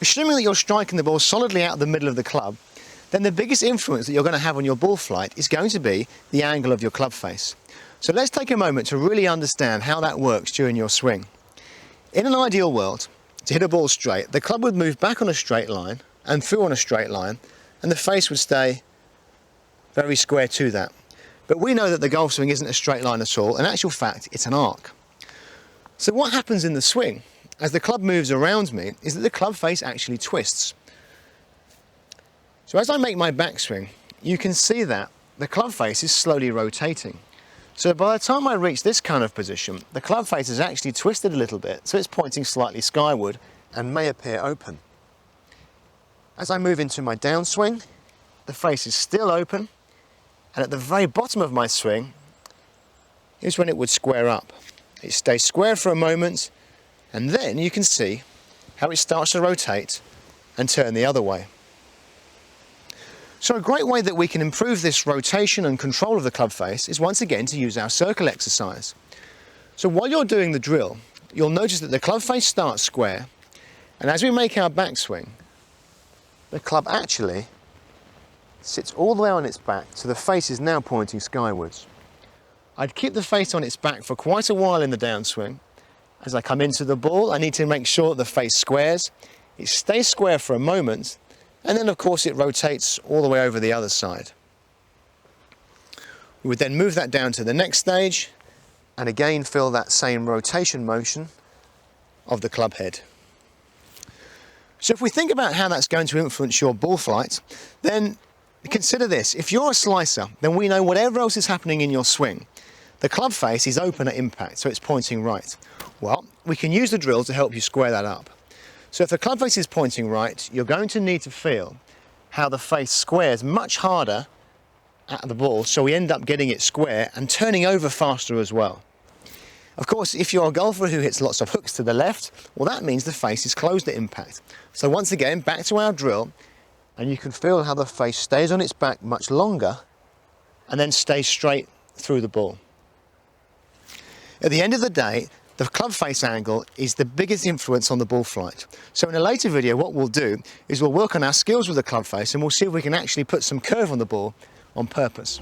Assuming that you're striking the ball solidly out of the middle of the club, then the biggest influence that you're going to have on your ball flight is going to be the angle of your club face. So let's take a moment to really understand how that works during your swing. In an ideal world, to hit a ball straight, the club would move back on a straight line and through on a straight line, and the face would stay very square to that. But we know that the golf swing isn't a straight line at all. In actual fact, it's an arc. So what happens in the swing as the club moves around me is that the club face actually twists. So as I make my backswing, you can see that the club face is slowly rotating. So by the time I reach this kind of position, the club face is actually twisted a little bit, so it's pointing slightly skyward and may appear open. As I move into my downswing, the face is still open, and at the very bottom of my swing is when it would square up. It stays square for a moment, and then you can see how it starts to rotate and turn the other way. So a great way that we can improve this rotation and control of the club face is once again to use our circle exercise. So while you're doing the drill, you'll notice that the club face starts square, and as we make our backswing, the club actually sits all the way on its back, so the face is now pointing skywards. I'd keep the face on its back for quite a while in the downswing. As I come into the ball, I need to make sure that the face squares. It stays square for a moment, and then of course it rotates all the way over the other side. We would then move that down to the next stage, and again feel that same rotation motion of the club head. So if we think about how that's going to influence your ball flight, then consider this. If you're a slicer, then we know whatever else is happening in your swing, the club face is open at impact, so it's pointing right. Well, we can use the drill to help you square that up. So if the club face is pointing right, you're going to need to feel how the face squares much harder at the ball, so we end up getting it square and turning over faster as well. Of course, if you're a golfer who hits lots of hooks to the left, well, that means the face is closed at impact. So once again, back to our drill, and you can feel how the face stays on its back much longer and then stays straight through the ball. At the end of the day, the club face angle is the biggest influence on the ball flight. So in a later video, what we'll do is we'll work on our skills with the club face, and we'll see if we can actually put some curve on the ball on purpose.